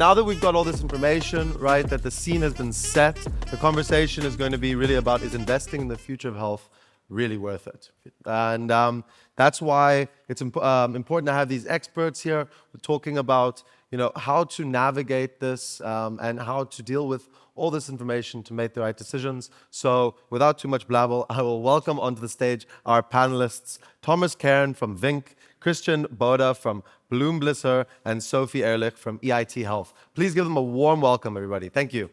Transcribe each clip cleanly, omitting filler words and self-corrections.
now that we've got all this information, right, that the scene has been set, the conversation is going to be really about, is investing in the future of health really worth it? And that's why it's important to have these experts here talking about, how to navigate this and how to deal with all this information to make the right decisions. So without too much blabble, I will welcome onto the stage our panelists, Thomas Cairn from Vink, Christian Boda from Bloom Blisser, and Sophie Ehrlich from EIT Health. Please give them a warm welcome, everybody. Thank you.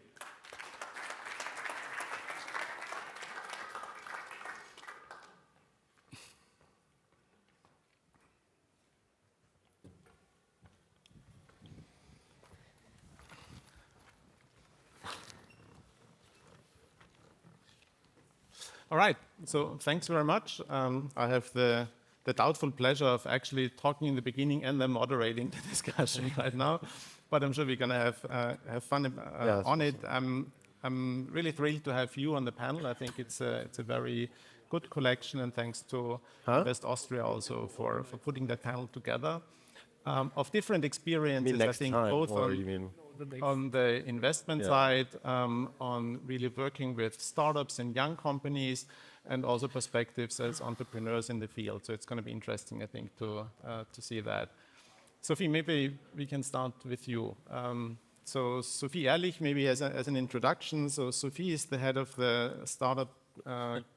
All right, so thanks very much. I have the doubtful pleasure of actually talking in the beginning and then moderating the discussion right now, but I'm sure we're going to have fun on it. I'm really thrilled to have you on the panel. I think it's a very good collection, and thanks to Invest Austria also for putting that panel together. Of different experiences, I think both on the investment side, on really working with startups and young companies, and also perspectives as entrepreneurs in the field. So it's going to be interesting, I think, to see that. Sophie, maybe we can start with you. So Sophie Ehrlich, maybe as an introduction. So Sophie is the head of the startup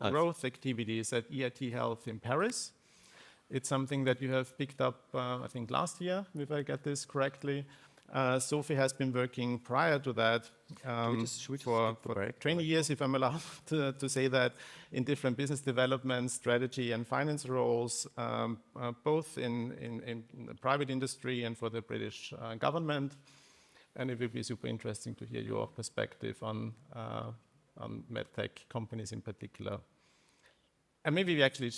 growth activities at EIT Health in Paris. It's something that you have picked up, I think, last year, if I get this correctly. Sophie has been working prior to that for 20 years, if I'm allowed to say that, in different business development, strategy, and finance roles, both in the private industry and for the British government. And it will be super interesting to hear your perspective on medtech companies in particular. And maybe we actually,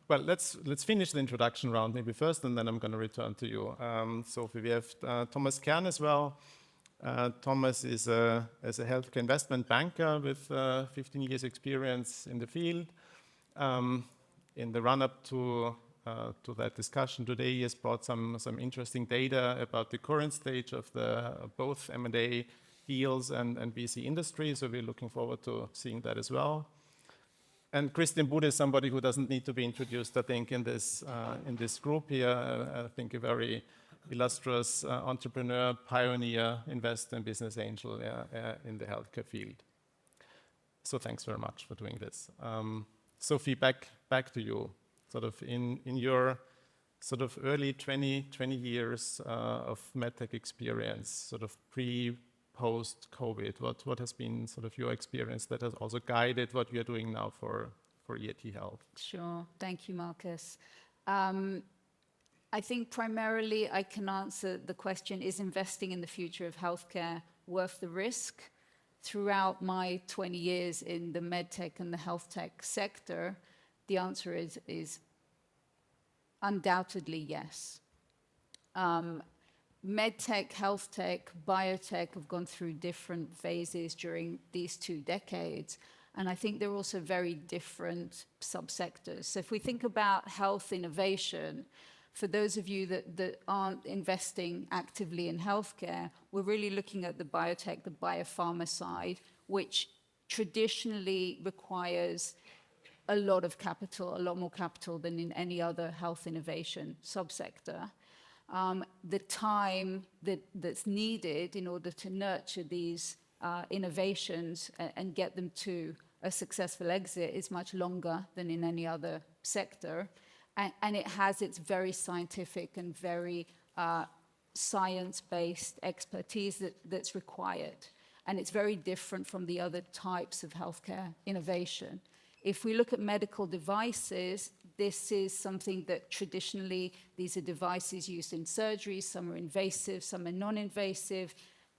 let's finish the introduction round maybe first, and then I'm going to return to you. Sophie, we have Thomas Cairn as well. Thomas is a healthcare investment banker with 15 years experience in the field. In the run-up to that discussion today, he has brought some interesting data about the current stage of both M&A deals and VC industry, so we're looking forward to seeing that as well. And Christian Boda is somebody who doesn't need to be introduced, I think, in this group here. I think a very illustrious entrepreneur, pioneer, investor, and business angel in the healthcare field. So thanks very much for doing this. Sophie, back to you. Sort of in your sort of early 20 years of medtech experience, sort of post-COVID, what has been sort of your experience that has also guided what you're doing now for EIT Health? Sure. Thank you, Marcus. I think primarily I can answer the question, is investing in the future of healthcare worth the risk? Throughout my 20 years in the medtech and the health tech sector, the answer is undoubtedly yes. Medtech, health tech, biotech have gone through different phases during these 2 decades, and I think they're also very different subsectors. So if we think about health innovation, for those of you that aren't investing actively in healthcare, we're really looking at the biotech, the biopharma side, which traditionally requires a lot of capital, a lot more capital than in any other health innovation subsector. The time that's needed in order to nurture these innovations and get them to a successful exit is much longer than in any other sector. And it has its very scientific and very science-based expertise that's required. And it's very different from the other types of healthcare innovation. If we look at medical devices, this is something that traditionally, these are devices used in surgery. Some are invasive, some are non-invasive.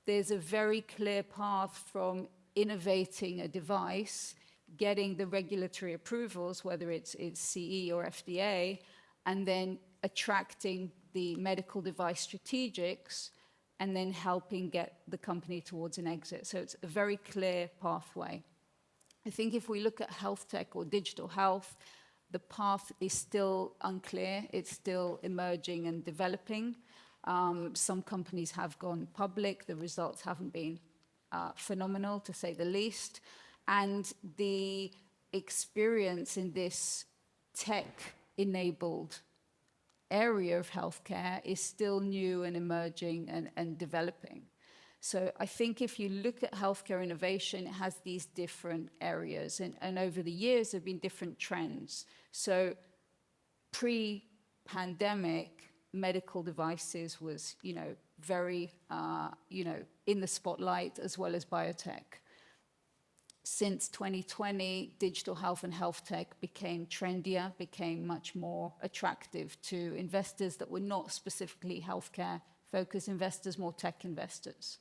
There's a very clear path from innovating a device, getting the regulatory approvals, whether it's CE or FDA, and then attracting the medical device strategics, and then helping get the company towards an exit. So it's a very clear pathway. I think if we look at health tech or digital health, the path is still unclear. It's still emerging and developing. Some companies have gone public. The results haven't been phenomenal, to say the least. And the experience in this tech-enabled area of healthcare is still new and emerging and developing. So I think if you look at healthcare innovation, it has these different areas. And over the years, there have been different trends. So pre-pandemic, medical devices was, very, in the spotlight, as well as biotech. Since 2020, digital health and health tech became trendier, became much more attractive to investors that were not specifically healthcare-focused investors, more tech investors.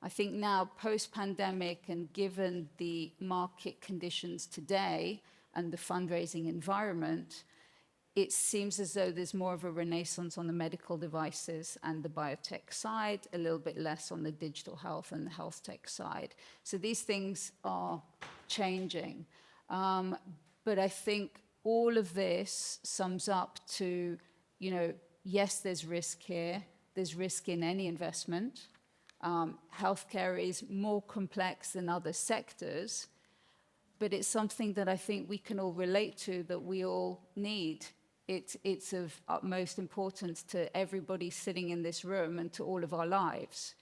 I think now, post-pandemic, and given the market conditions today and the fundraising environment, it seems as though there's more of a renaissance on the medical devices and the biotech side, a little bit less on the digital health and the health tech side. So these things are changing. But I think all of this sums up to, yes, there's risk here. There's risk in any investment. Healthcare is more complex than other sectors, but it's something that I think we can all relate to, that we all need. It's of utmost importance to everybody sitting in this room and to all of our lives.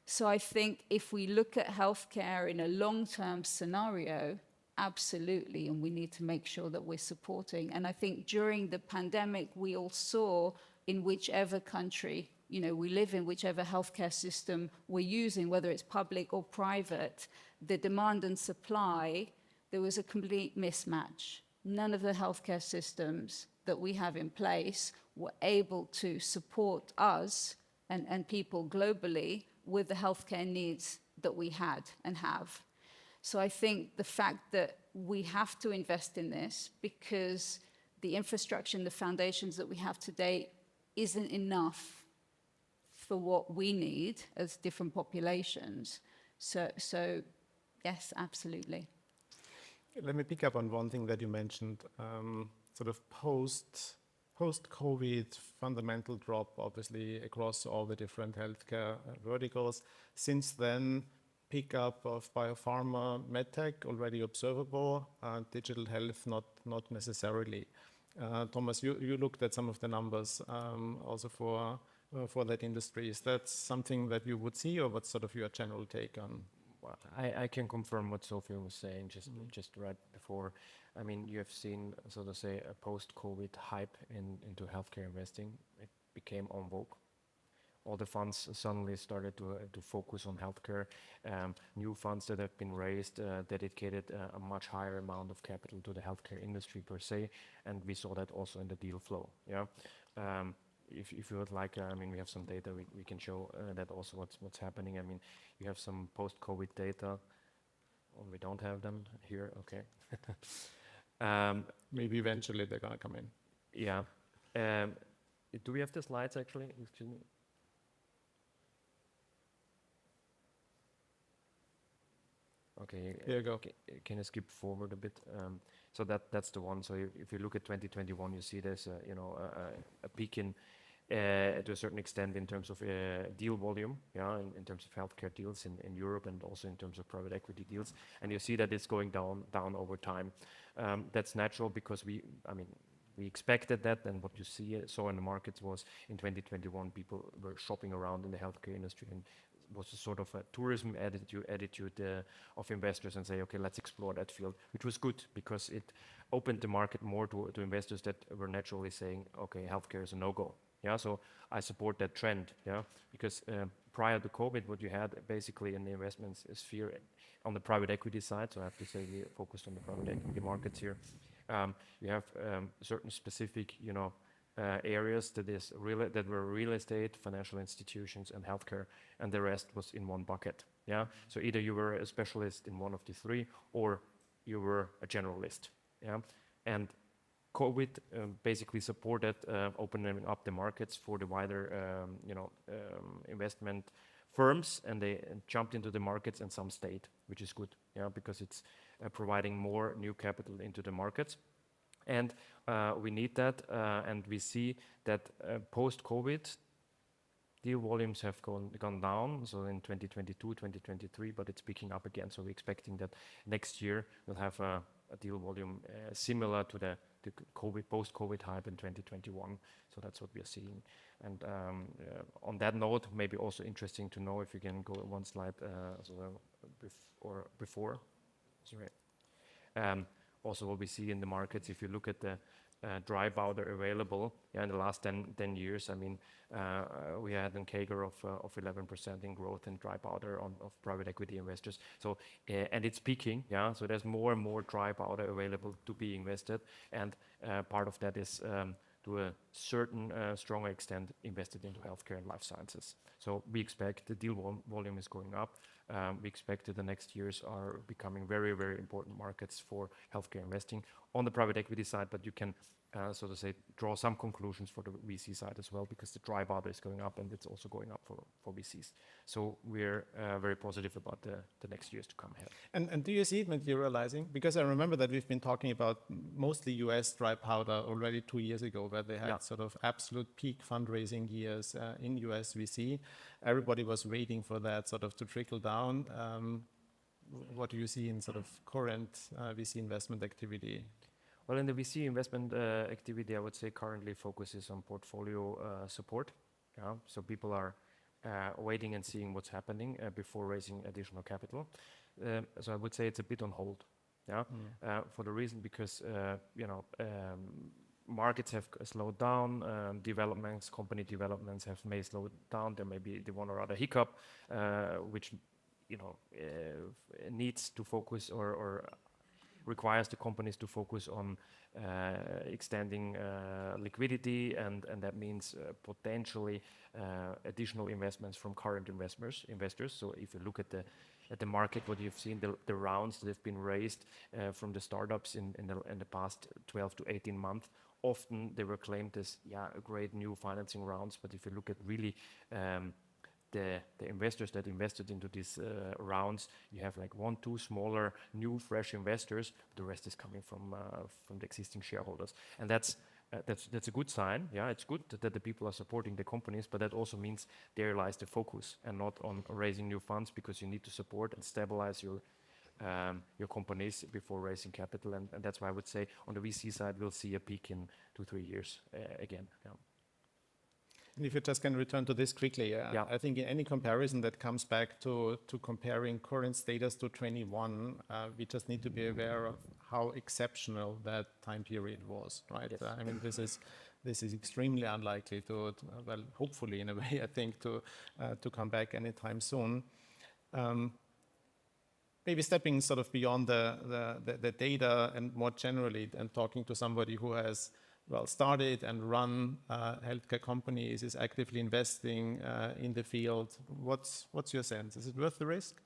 So I think if we look at healthcare in a long-term scenario, absolutely, and we need to make sure that we're supporting. And I think during the pandemic, we all saw in whichever country we live in, whichever healthcare system we're using, whether it's public or private, the demand and supply, there was a complete mismatch. None of the healthcare systems that we have in place were able to support us and people globally with the healthcare needs that we had and have. So I think the fact that we have to invest in this, because the infrastructure and the foundations that we have today isn't enough for what we need as different populations. So yes, absolutely. Let me pick up on one thing that you mentioned, sort of post-COVID fundamental drop, obviously, across all the different healthcare verticals. Since then, pickup of biopharma, medtech already observable, digital health not necessarily. Thomas, you looked at some of the numbers also for that industry. Is that something that you would see, or what's sort of your general take on? Well, I can confirm what Sophia was saying just right before. I mean, you have seen, so to say, a post-COVID hype into healthcare investing. It became en vogue. All the funds suddenly started to focus on healthcare. New funds that have been raised dedicated a much higher amount of capital to the healthcare industry per se, and we saw that also in the deal flow. Yeah. If you would like, I mean, we have some data we can show that also what's happening. I mean, you have some post-COVID data. Oh, we don't have them here. Okay. Maybe eventually they're gonna come in. Yeah. Do we have the slides actually? Excuse me. Okay. Here you go. Can you skip forward a bit? So that's the one. So if you look at 2021, you see there's a peak in to a certain extent in terms of deal volume, yeah, in terms of healthcare deals in Europe, and also in terms of private equity deals. And you see that it's going down over time. That's natural because we expected that, and what you saw in the markets was in 2021 people were shopping around in the healthcare industry, and was a sort of a tourism attitude of investors, and say, okay, let's explore that field, which was good because it opened the market more to investors that were naturally saying, okay, healthcare is a no-go. Yeah, so I support that trend. Yeah, because prior to COVID, what you had basically in the investment sphere on the private equity side, so I have to say we focused on the private equity markets here. You have certain specific, areas that were real estate, financial institutions, and healthcare, and the rest was in one bucket. Yeah, so either you were a specialist in one of the three, or you were a generalist. Yeah, and COVID basically supported opening up the markets for the wider, investment firms, and they jumped into the markets, and some stayed, which is good. Yeah, because it's providing more new capital into the markets. And we need that, and we see that post-COVID, deal volumes have gone down, so in 2022, 2023, but it's picking up again. So we're expecting that next year we'll have a deal volume similar to the post-COVID hype in 2021. So that's what we are seeing. And on that note, maybe also interesting to know, if you can go one slide before. Sorry. Also what we see in the markets, if you look at the dry powder available in the last 10 years, I mean, we had a CAGR of 11% in growth in dry powder of private equity investors. So, and it's peaking, so there's more and more dry powder available to be invested. And part of that is to a certain stronger extent invested into healthcare and life sciences. So we expect the deal volume is going up. We expect that the next years are becoming very, very important markets for healthcare investing on the private equity side, but you can, so to say, draw some conclusions for the VC side as well, because the dry powder is going up and it's also going up for VCs. So we're very positive about the next years to come ahead. And do you see it materializing? Because I remember that we've been talking about mostly US dry powder already 2 years ago, where they had sort of absolute peak fundraising years in US VC. Everybody was waiting for that sort of to trickle down. What do you see in sort of current VC investment activity? Well, in the VC investment activity, I would say currently focuses on portfolio support. So people are waiting and seeing what's happening before raising additional capital. So I would say it's a bit on hold. For the reason because markets have slowed down, company developments may slow down. There may be the one or other hiccup, which needs to focus or requires the companies to focus on extending liquidity, and that means potentially additional investments from current investors. So if you look at the market, what you've seen, the rounds that have been raised from the startups in the past 12 to 18 months, often they were claimed as great new financing rounds. But if you look at really the investors that invested into these rounds, you have like 1, 2 smaller, new, fresh investors. The rest is coming from the existing shareholders, and that's a good sign. It's good that the people are supporting the companies, but that also means there lies the focus, and not on raising new funds, because you need to support and stabilize your companies before raising capital, and that's why I would say on the VC side we'll see a peak in 2-3 years again. And if you just can return to this quickly, I think in any comparison that comes back to comparing current status to 21, we just need to be aware of how exceptional that time period was, right? Yes. I mean, this is extremely unlikely to well, hopefully in a way, I think, to come back anytime soon. Maybe stepping sort of beyond the data and more generally, and talking to somebody who has started and run healthcare companies, is actively investing in the field. What's your sense? Is it worth the risk?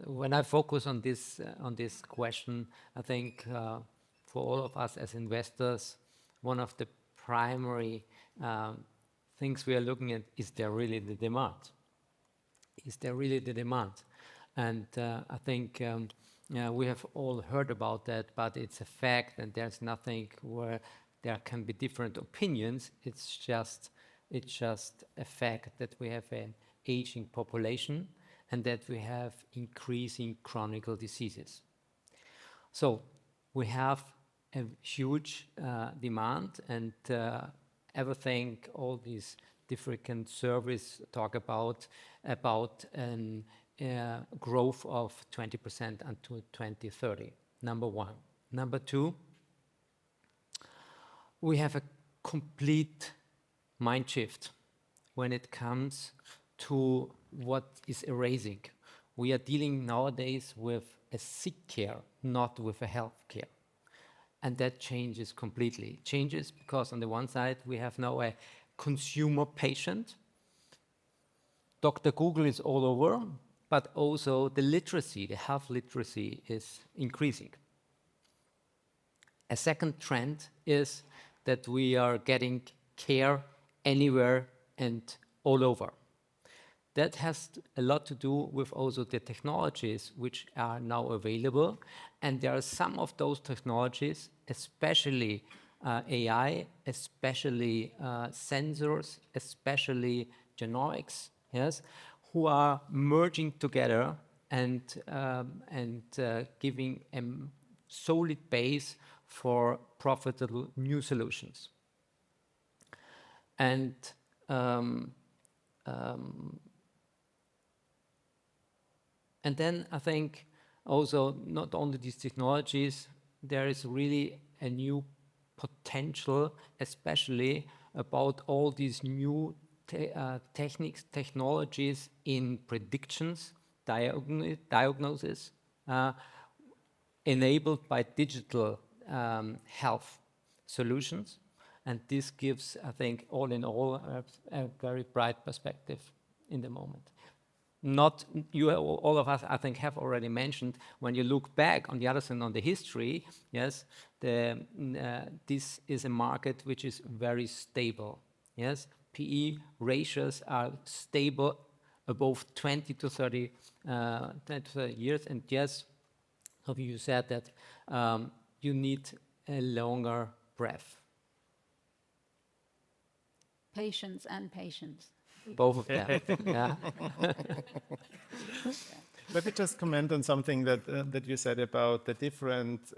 When I focus on this question, I think for all of us as investors, one of the primary things we are looking at, is there really the demand? Is there really the demand? And I think we have all heard about that, but it's a fact, and there's nothing where there can be different opinions. It's just a fact that we have an aging population and that we have increasing chronic diseases. So we have a huge demand, and everything, all these different surveys talk about an growth of 20% until 2030, number one. Number two, we have a complete mind shift when it comes to what is erasing. We are dealing nowadays with a sick care, not with a health care. And that changes completely. It changes because on the one side, we have now a consumer patient. Dr. Google is all over, but also the literacy, the health literacy is increasing. A second trend is that we are getting care anywhere and all over. That has a lot to do with also the technologies which are now available. And there are some of those technologies, especially AI, especially sensors, especially genomics, yes, who are merging together and giving a solid base for profitable new solutions. And and then I think also not only these technologies, there is really a new potential, especially about all these new techniques, technologies in predictions, diagnosis, enabled by digital health solutions. And this gives, I think, all in all, a very bright perspective in the moment. Not you, all of us, I think, have already mentioned, when you look back on the other side, on the history, yes, this is a market which is very stable. Yes, PE ratios are stable above 20 to 30 years. And yes, you said that you need a longer breath. Patience and patience. Both of them. Yeah. Let me just comment on something that you said about the different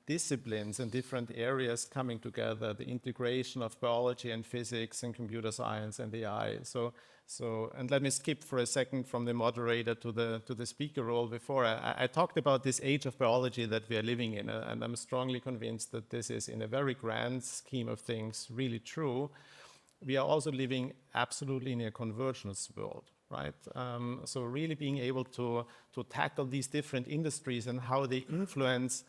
disciplines and different areas coming together, the integration of biology and physics and computer science and AI. And let me skip for a second from the moderator to the speaker role before. I talked about this age of biology that we are living in, and I'm strongly convinced that this is, in a very grand scheme of things, really true. We are also living absolutely in a convergence world, right? So really being able to tackle these different industries and how they influence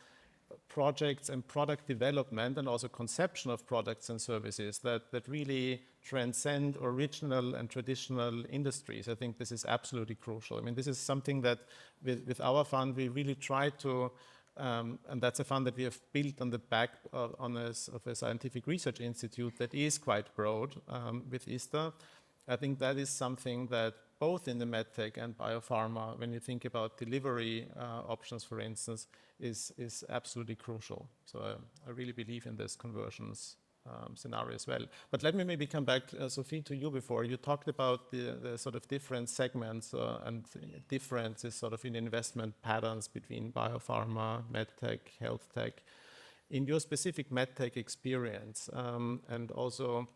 projects and product development, and also conception of products and services that really transcend original and traditional industries. I think this is absolutely crucial. I mean, this is something that with our fund, we really try to, and that's a fund that we have built on the back of a scientific research institute that is quite broad with ISTA. I think that is something that both in the medtech and biopharma, when you think about delivery options, for instance, is absolutely crucial. So I really believe in this conversions scenario as well. But let me maybe come back, Sophie, to you before. You talked about the sort of different segments and differences sort of in investment patterns between biopharma, medtech, health tech. In your specific medtech experience, and also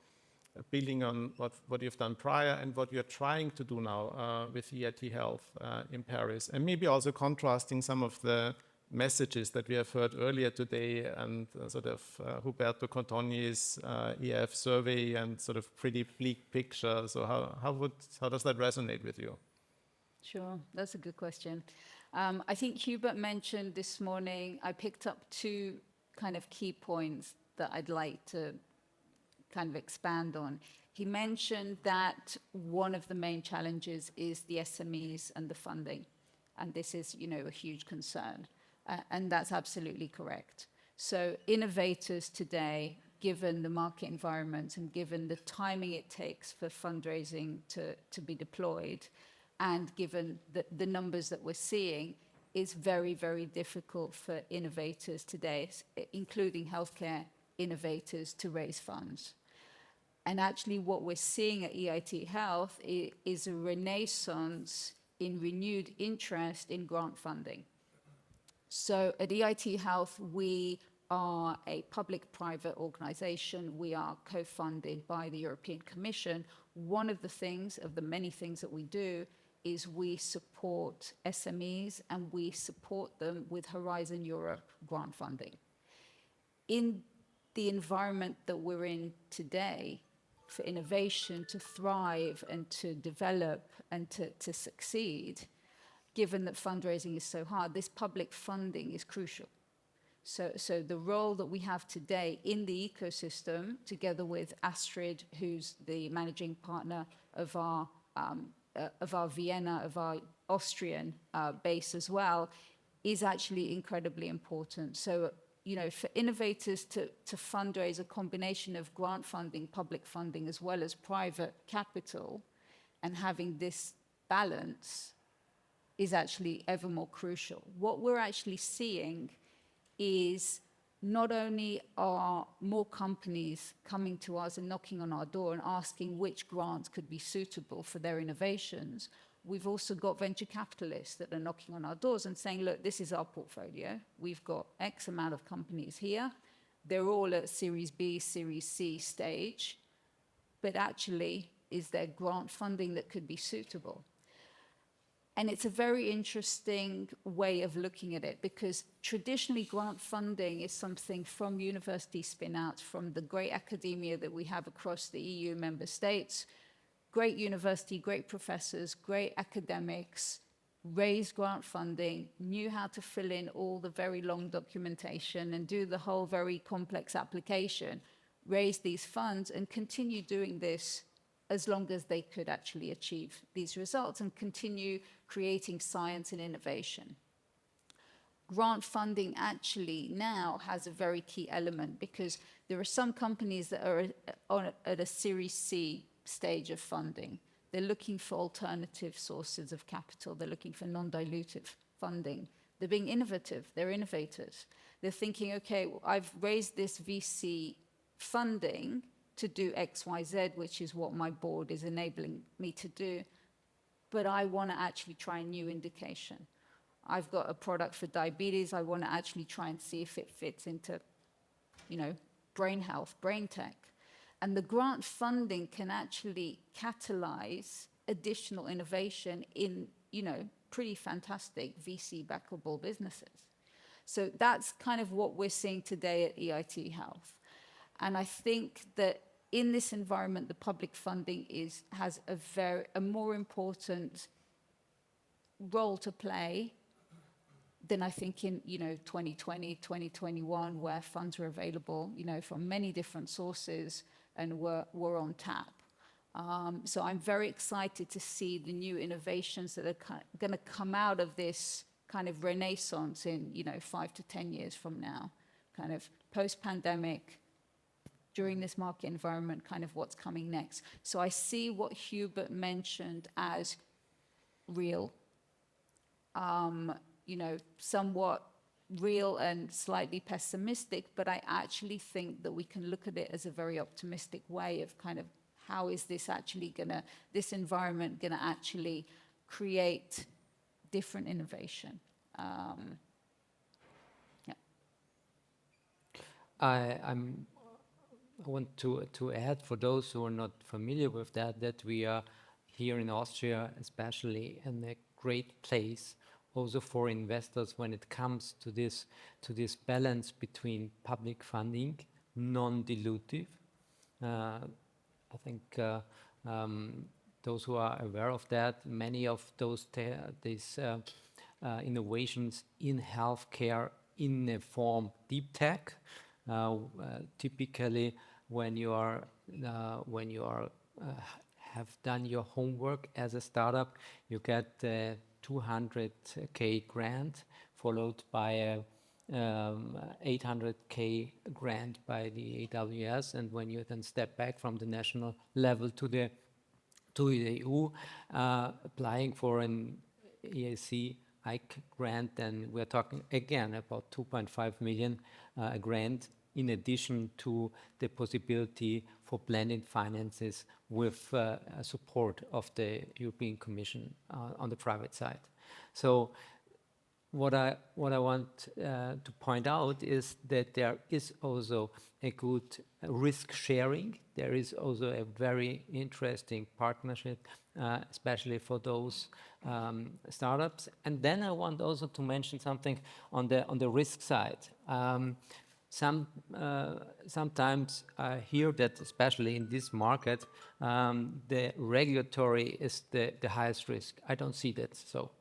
building on what you've done prior and what you're trying to do now with EIT Health in Paris, and maybe also contrasting some of the messages that we have heard earlier today and sort of Huberto Contoni's EF survey and sort of pretty bleak picture. So how does that resonate with you? Sure, that's a good question. I think Hubert mentioned this morning, I picked up two kind of key points that I'd like to kind of expand on. He mentioned that one of the main challenges is the SMEs and the funding. And this is, a huge concern. And that's absolutely correct. So innovators today, given the market environment and given the timing it takes for fundraising to be deployed, and given the numbers that we're seeing, is very, very difficult for innovators today, including healthcare innovators, to raise funds. And actually what we're seeing at EIT Health is a renaissance in renewed interest in grant funding. So at EIT Health, we are a public-private organization. We are co-funded by the European Commission. One of the many things that we do is we support SMEs and we support them with Horizon Europe grant funding. In the environment that we're in today, for innovation to thrive and to develop and to succeed, given that fundraising is so hard, this public funding is crucial. So the role that we have today in the ecosystem, together with Astrid, who's the managing partner of our Vienna, of our Austrian base as well, is actually incredibly important. So, for innovators to fundraise a combination of grant funding, public funding, as well as private capital, and having this balance is actually ever more crucial. What we're actually seeing is not only are more companies coming to us and knocking on our door and asking which grants could be suitable for their innovations, we've also got venture capitalists that are knocking on our doors and saying, look, this is our portfolio. We've got X amount of companies here. They're all at Series B, Series C stage. But actually, is there grant funding that could be suitable? And it's a very interesting way of looking at it, because traditionally grant funding is something from university spin-outs, from the great academia that we have across the EU member states. Great university, great professors, great academics, raised grant funding, knew how to fill in all the very long documentation and do the whole very complex application, raised these funds and continue doing this as long as they could actually achieve these results and continue creating science and innovation. Grant funding actually now has a very key element, because there are some companies that are at a Series C stage of funding. They're looking for alternative sources of capital. They're looking for non-dilutive funding. They're being innovative. They're innovators. They're thinking, okay, I've raised this VC funding to do X, Y, Z, which is what my board is enabling me to do, but I want to actually try a new indication. I've got a product for diabetes. I want to actually try and see if it fits into, brain health, brain tech. And the grant funding can actually catalyze additional innovation in, pretty fantastic VC-backable businesses. So that's kind of what we're seeing today at EIT Health. And I think that in this environment, the public funding has a more important role to play than I think in 2020, 2021, where funds were available from many different sources and were on tap. So I'm very excited to see the new innovations that are going to come out of this kind of renaissance in 5 to 10 years from now, kind of post-pandemic, during this market environment, kind of what's coming next. So I see what Hubert mentioned as real, somewhat real and slightly pessimistic, but I actually think that we can look at it as a very optimistic way of kind of how is this environment gonna actually create different innovation. I want to add, for those who are not familiar with that we are here in Austria, especially in a great place also for investors when it comes to this balance between public funding, non-dilutive. I think those who are aware of that, many of these innovations in healthcare in a form deep tech. Typically, when you have done your homework as a startup, you get 200K grant, followed by a 800K grant by the AWS, and when you then step back from the national level to the EU, applying for an EAC grant, then we're talking again about 2.5 million grant, in addition to the possibility for blended finances with support of the European Commission on the private side. So what I want to point out is that there is also a good risk sharing. There is also a very interesting partnership, especially for those startups. And then I want also to mention something on the risk side. Sometimes I hear that, especially in this market, the regulatory is the highest risk. I don't see that. So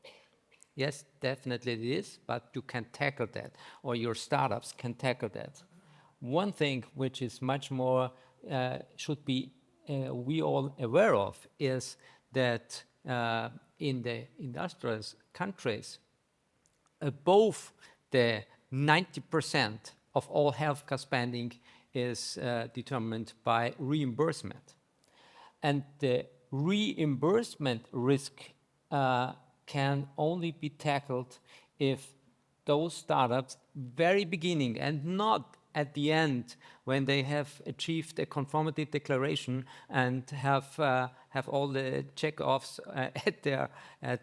yes, definitely it is, but you can tackle that, or your startups can tackle that. One thing which is much more should be we all aware of is that in the industrial countries, above the 90% of all healthcare spending is determined by reimbursement. And the reimbursement risk can only be tackled if those startups very beginning and not at the end when they have achieved a conformity declaration and have all the check-offs at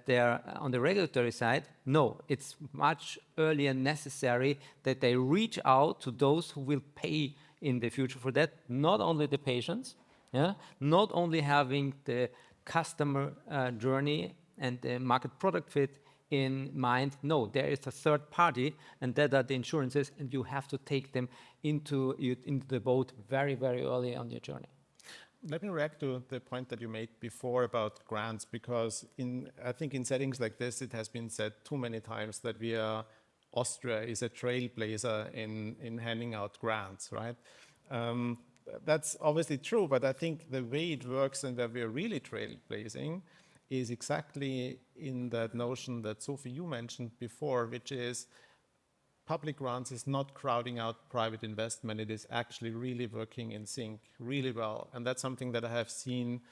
their on the regulatory side. No, it's much earlier necessary that they reach out to those who will pay in the future for that. Not only the patients, yeah, not only having the customer journey and the market product fit in mind. No, there is a third party, and that are the insurances, and you have to take them into the boat very, very early on your journey. Let me react to the point that you made before about grants, because I think in settings like this, it has been said too many times that Austria is a trailblazer in handing out grants, right? That's obviously true, but I think the way it works and where we're really trailblazing is exactly in that notion that Sophie, you mentioned before, which is public grants is not crowding out private investment. It is actually really working in sync really well. And that's something that I have seen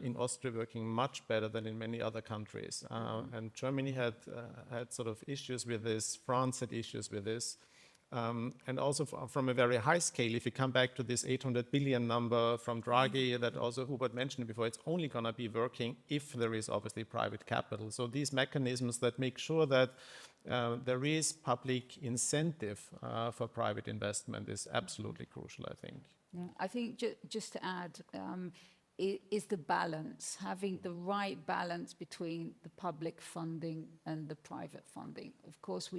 in Austria working much better than in many other countries. And Germany had sort of issues with this. France had issues with this. And also from a very high scale, if you come back to this 800 billion number from Draghi that also Hubert mentioned before, it's only going to be working if there is obviously private capital. So these mechanisms that make sure that there is public incentive for private investment is absolutely crucial, I think. Yeah, I think just to add, is the balance, having the right balance between the public funding and the private funding. Of course,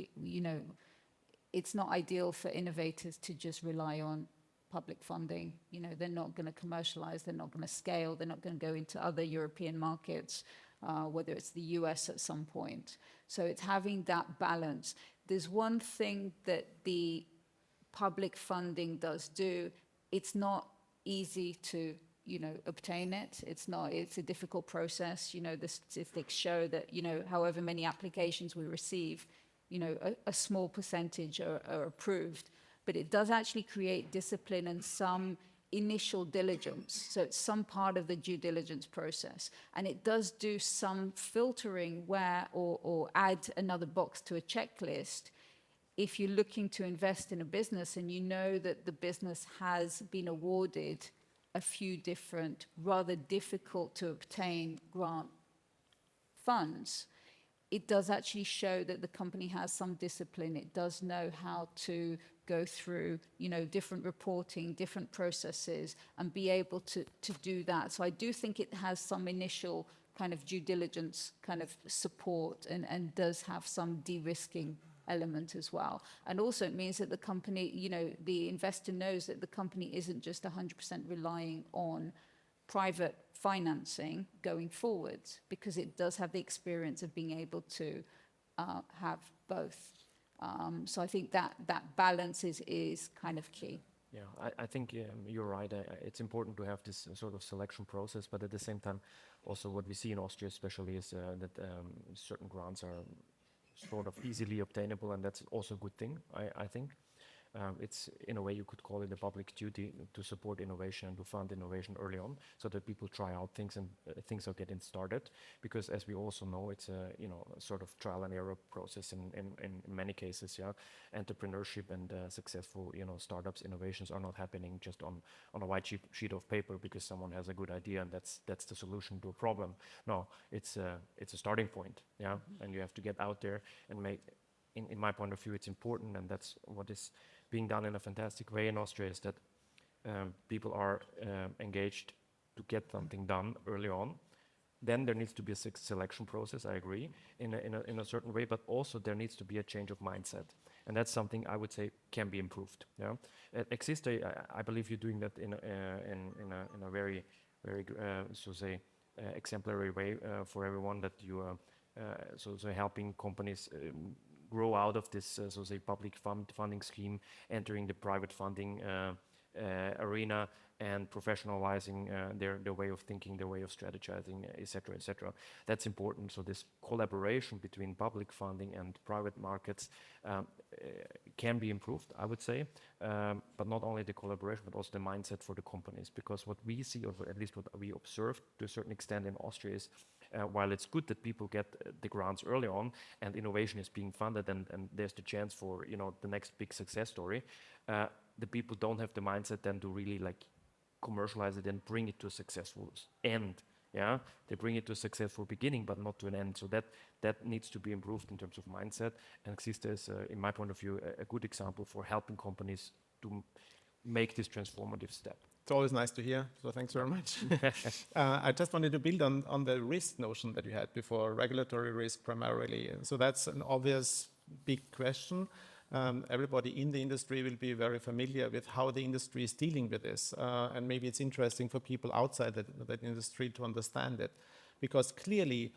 it's not ideal for innovators to just rely on public funding. They're not going to commercialize, they're not going to scale, they're not going to go into other European markets, whether it's the US at some point. So it's having that balance. There's one thing that the public funding does do. It's not easy to obtain it. It's a difficult process. The statistics show that, however many applications we receive, a small percentage are approved, but it does actually create discipline and some initial diligence. So it's some part of the due diligence process. And it does do some filtering or add another box to a checklist. If you're looking to invest in a business and you know that the business has been awarded a few different, rather difficult to obtain grant funds, it does actually show that the company has some discipline. It does know how to go through, different reporting, different processes, and be able to do that. So I do think it has some initial kind of due diligence kind of support and does have some de-risking element as well. And also it means that the company, the investor knows that the company isn't just 100% relying on private financing going forwards, because it does have the experience of being able to have both. So I think that balance is kind of key. Yeah, I think you're right. It's important to have this sort of selection process, but at the same time, also what we see in Austria especially is that certain grants are sort of easily obtainable, and that's also a good thing, I think. It's, in a way, you could call it a public duty to support innovation, to fund innovation early on, so that people try out things and things are getting started. Because as we also know, it's a sort of trial and error process in many cases. Yeah, entrepreneurship and successful startups, innovations are not happening just on a white sheet of paper because someone has a good idea and that's the solution to a problem. No, it's a starting point. Yeah, and you have to get out there and make. In my point of view, it's important, and that's what is being done in a fantastic way in Austria, is that people are engaged to get something done early on. Then there needs to be a selection process, I agree, in a certain way, but also there needs to be a change of mindset. And that's something I would say can be improved. Yeah? At Existe, I believe you're doing that in a very, very, exemplary way for everyone, that you are so helping companies grow out of this public funding scheme, entering the private funding arena, and professionalizing their way of thinking, their way of strategizing, etc., etc. That's important. So this collaboration between public funding and private markets can be improved, I would say, but not only the collaboration, but also the mindset for the companies. Because what we see, or at least what we observed to a certain extent in Austria, is while it's good that people get the grants early on and innovation is being funded and there's the chance for, you know, the next big success story, the people don't have the mindset then to really like commercialize it and bring it to a successful end. Yeah, they bring it to a successful beginning, but not to an end. So that needs to be improved in terms of mindset. And Xista is, in my point of view, a good example for helping companies to make this transformative step. It's always nice to hear, so thanks very much. I just wanted to build on the risk notion that you had before, regulatory risk primarily. So that's an obvious big question. Everybody in the industry will be very familiar with how the industry is dealing with this. And maybe it's interesting for people outside that industry to understand it. Because clearly,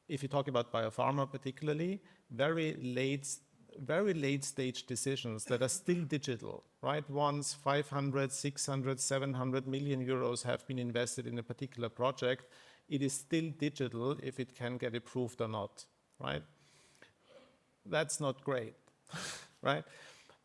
if you talk about biopharma particularly, very late stage decisions that are still digital, right? Once 500, 600, 700 million euros have been invested in a particular project, it is still digital if it can get approved or not, right? That's not great. Right?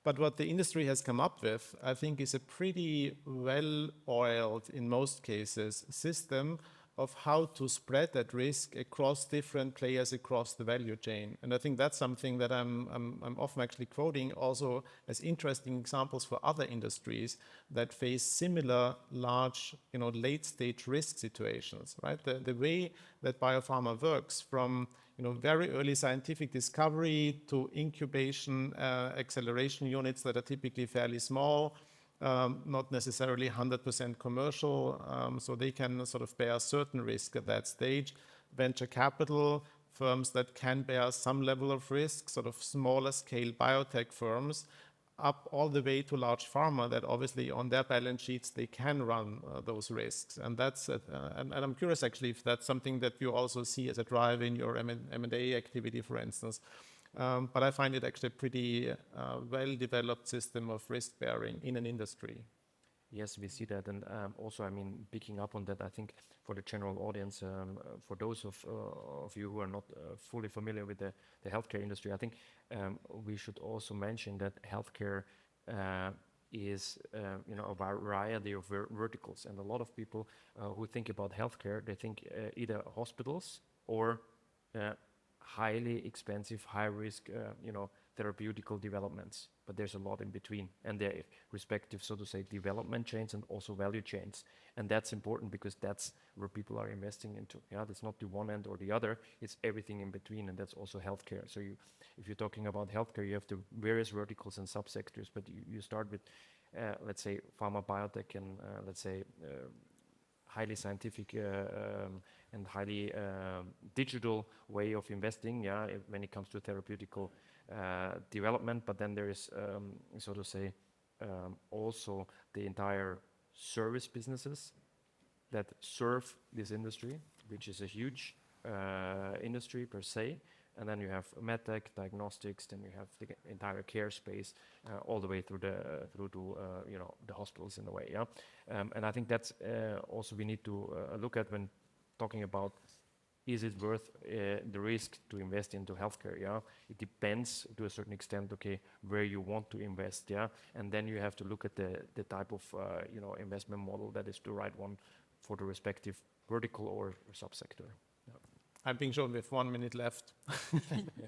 But what the industry has come up with, I think, is a pretty well-oiled, in most cases, system of how to spread that risk across different players across the value chain. And I think that's something that I'm often actually quoting also as interesting examples for other industries that face similar large, late-stage risk situations, right? The way that biopharma works from very early scientific discovery to incubation, acceleration units that are typically fairly small, not necessarily 100% commercial, so they can sort of bear certain risk at that stage. Venture capital firms that can bear some level of risk, sort of smaller scale biotech firms, up all the way to large pharma that obviously on their balance sheets they can run those risks. And that's and I'm curious actually if that's something that you also see as a drive in your M&A activity, for instance. But I find it actually a pretty well-developed system of risk bearing in an industry. Yes, we see that, and also, I mean, picking up on that, I think for the general audience, for those of you who are not fully familiar with the healthcare industry, I think we should also mention that healthcare is, a variety of verticals, and a lot of people who think about healthcare, they think either hospitals or highly expensive, high-risk, therapeutical developments, but there's a lot in between, and their respective, so to say, development chains and also value chains, and that's important because that's where people are investing into. Yeah, that's not the one end or the other; it's everything in between, and that's also healthcare. So if you're talking about healthcare, you have the various verticals and subsectors, but you start with, let's say, pharma, biotech, and let's say. Highly scientific and highly digital way of investing, when it comes to therapeutical development. But then there is, so to say, also the entire service businesses that serve this industry, which is a huge industry per se. And then you have medtech, diagnostics, then you have the entire care space, all the way through to the hospitals in a way. And I think that's also we need to look at when talking about is it worth the risk to invest into healthcare? Yeah, it depends to a certain extent. Okay, where you want to invest. Yeah, and then you have to look at the type of investment model that is the right one for the respective vertical or subsector. I'm being shown with 1 minute left,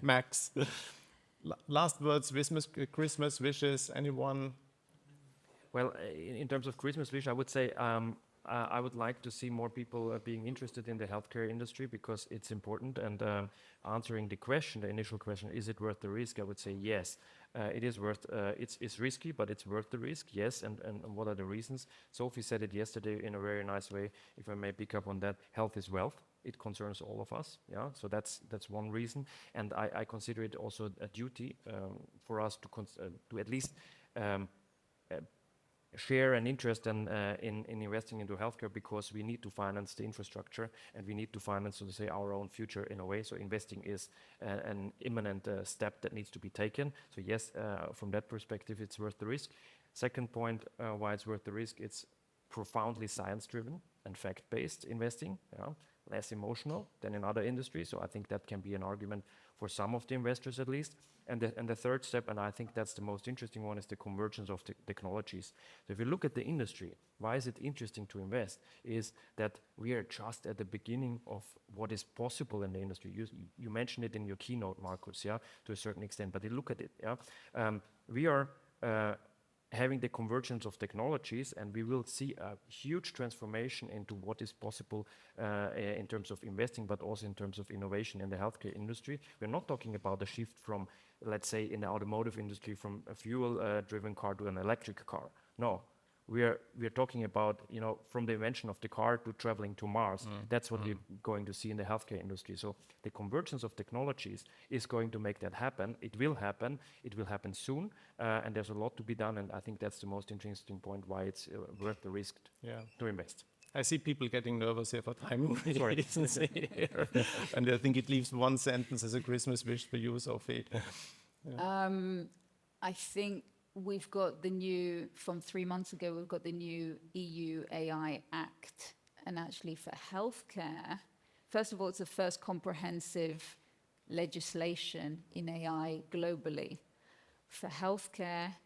max. Last words, Christmas wishes, anyone? Well, in terms of Christmas wish, I would say I would like to see more people being interested in the healthcare industry because it's important. And answering the question, the initial question, is it worth the risk? I would say yes. It is worth. It's risky, but it's worth the risk. Yes. And what are the reasons? Sophie said it yesterday in a very nice way. If I may pick up on that, health is wealth. It concerns all of us. Yeah. So that's one reason. And I consider it also a duty for us to at least. Share an interest in investing into healthcare because we need to finance the infrastructure and we need to finance, so to say, our own future in a way. So investing is an imminent step that needs to be taken. So yes, from that perspective, it's worth the risk. Second point, why it's worth the risk, it's profoundly science-driven and fact-based investing. Yeah? less emotional than in other industries. So I think that can be an argument for some of the investors at least. And the third step, and I think that's the most interesting one, is the convergence of the technologies. So if you look at the industry, why is it interesting to invest? Is that we are just at the beginning of what is possible in the industry. You mentioned it in your keynote, Markus, yeah, to a certain extent, but you look at it, yeah. We are having the convergence of technologies, and we will see a huge transformation into what is possible in terms of investing, but also in terms of innovation in the healthcare industry. We're not talking about a shift from, let's say, in the automotive industry, from a fuel-driven car to an electric car. No, we are talking about, you know, from the invention of the car to traveling to Mars. That's what we're going to see in the healthcare industry. So the convergence of technologies is going to make that happen. It will happen. It will happen soon. And there's a lot to be done. And I think that's the most interesting point why it's worth the risk to invest. I see people getting nervous here for time reasons here. And I think it leaves one sentence as a Christmas wish for you, Sophie. I think we've got the new, from 3 months ago, we've got the new EU AI Act. And actually for healthcare, first of all, it's the first comprehensive legislation in AI globally. For healthcare,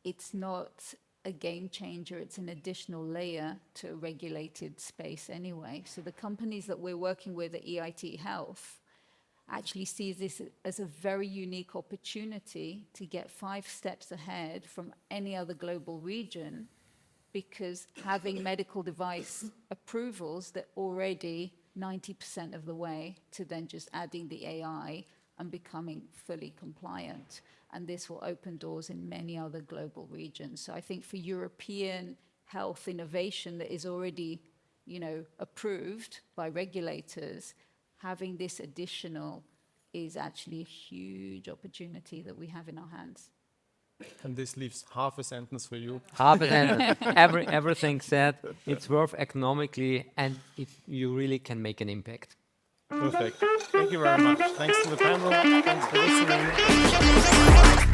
it's not a game changer, it's an additional layer to a regulated space anyway. So the companies that we're working with at EIT Health actually sees this as a very unique opportunity to get 5 steps ahead from any other global region, because having medical device approvals, they're already 90% of the way to then just adding the AI and becoming fully compliant. And this will open doors in many other global regions. So I think for European health innovation that is already, you know, approved by regulators, having this additional is actually a huge opportunity that we have in our hands. And this leaves half a sentence for you. Half a sentence. Everything said, it's worth economically, and you really can make an impact. Perfect. Thank you very much. Thanks to the panel. Thanks for listening.